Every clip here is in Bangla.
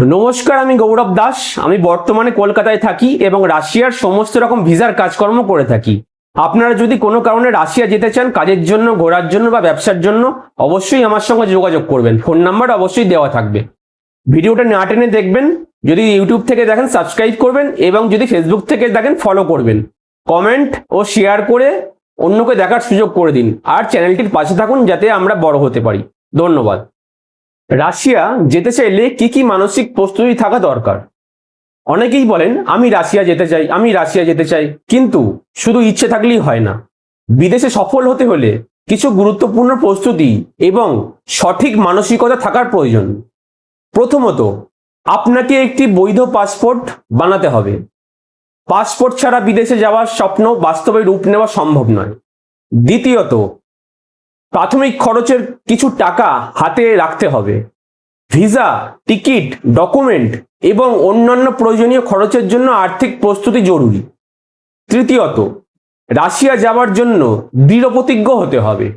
নমস্কার, আমি গৌরব দাস। আমি বর্তমানে কলকাতায় থাকি এবং রাশিয়ার সমস্ত রকম ভিসার কাজকর্ম করে থাকি। আপনারা যদি কোনো কারণে রাশিয়া যেতে চান, কাজের জন্য, ঘোরার জন্য বা ব্যবসার জন্য, অবশ্যই আমার সঙ্গে যোগাযোগ করবেন। ফোন নাম্বার অবশ্যই দেওয়া থাকবে। ভিডিওটা না টেনে দেখবেন। যদি ইউটিউব থেকে দেখেন সাবস্ক্রাইব করবেন এবং যদি ফেসবুক থেকে দেখেন ফলো করবেন। কমেন্ট ও শেয়ার করে অন্যকে দেখার সুযোগ করে দিন। আর চ্যানেলটির পাশে থাকুন যাতে আমরা বড় হতে পারি। ধন্যবাদ। রাশিয়া যেতে চাইলে কি কি মানসিক প্রস্তুতি থাকা দরকার? অনেকেই বলেন আমি রাশিয়া যেতে চাই, আমি রাশিয়া যেতে চাই, কিন্তু শুধু ইচ্ছে থাকলেই হয় না। বিদেশে সফল হতে হলে কিছু গুরুত্বপূর্ণ প্রস্তুতি এবং সঠিক মানসিকতা থাকার প্রয়োজন। প্রথমত, আপনাকে একটি বৈধ পাসপোর্ট বানাতে হবে। পাসপোর্ট ছাড়া বিদেশে যাওয়ার স্বপ্ন বাস্তবে রূপ নেওয়া সম্ভব নয়। দ্বিতীয়ত, প্রাথমিক খরচের কিছু টাকা হাতে রাখতে হবে। ভিসা, টিকিট, ডকুমেন্ট এবং অন্যান্য প্রয়োজনীয় খরচের জন্য আর্থিক প্রস্তুতি জরুরি। তৃতীয়ত, রাশিয়া যাওয়ার জন্য দৃঢ়প্রতিজ্ঞ হতে হবে।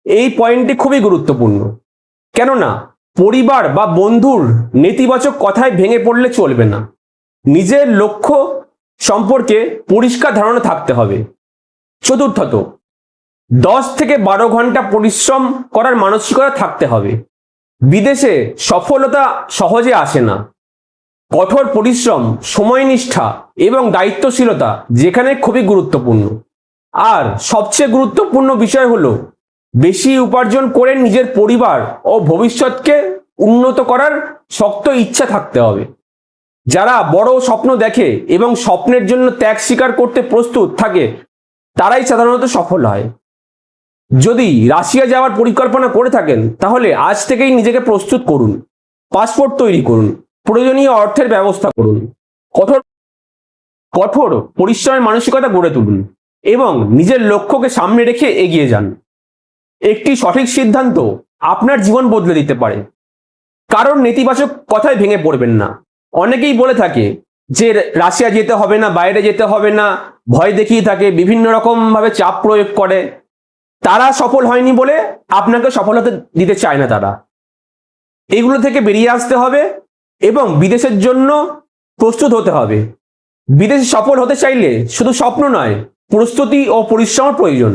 এই পয়েন্টটি খুবই গুরুত্বপূর্ণ, কেননা পরিবার বা বন্ধুর নেতিবাচক কথায় ভেঙে পড়লে চলবে না। নিজের লক্ষ্য সম্পর্কে পরিষ্কার ধারণা থাকতে হবে। চতুর্থত, 10 থেকে 12 ঘন্টা পরিশ্রম করার মানসিকতা থাকতে হবে। বিদেশে সফলতা সহজে আসে না। কঠোর পরিশ্রম, সময়নিষ্ঠা এবং দায়িত্বশীলতা যেখানে খুবই গুরুত্বপূর্ণ। আর সবচেয়ে গুরুত্বপূর্ণ বিষয় হলো বেশি উপার্জন করে নিজের পরিবার ও ভবিষ্যৎকে উন্নত করার শক্ত ইচ্ছা থাকতে হবে। যারা বড় স্বপ্ন দেখে এবং স্বপ্নের জন্য ত্যাগ স্বীকার করতে প্রস্তুত থাকে, তারাই সাধারণত সফল হয়। যদি রাশিয়া যাওয়ার পরিকল্পনা করে থাকেন, তাহলে আজ থেকেই নিজেকে প্রস্তুত করুন। পাসপোর্ট তৈরি করুন, প্রয়োজনীয় অর্থের ব্যবস্থা করুন, কঠোর কঠোর পরিশ্রমের মানসিকতা গড়ে তুলুন এবং নিজের লক্ষ্যকে সামনে রেখে এগিয়ে যান। একটি সঠিক সিদ্ধান্ত আপনার জীবন বদলে দিতে পারে। কারণ নেতিবাচক কথায় ভেঙে পড়বেন না। অনেকেই বলে থাকে যে রাশিয়া যেতে হবে না, বাইরে যেতে হবে না, ভয় দেখিয়ে থাকে, বিভিন্ন রকম ভাবে চাপ প্রয়োগ করে। তারা সফল হয়নি বলে আপনাকে সফলতা দিতে চায় না তারা। এগুলো থেকে বেরিয়ে আসতে হবে এবং বিদেশের জন্য প্রস্তুত হতে হবে। বিদেশে সফল হতে চাইলে শুধু স্বপ্ন নয়, প্রস্তুতি ও পরিশ্রমের প্রয়োজন।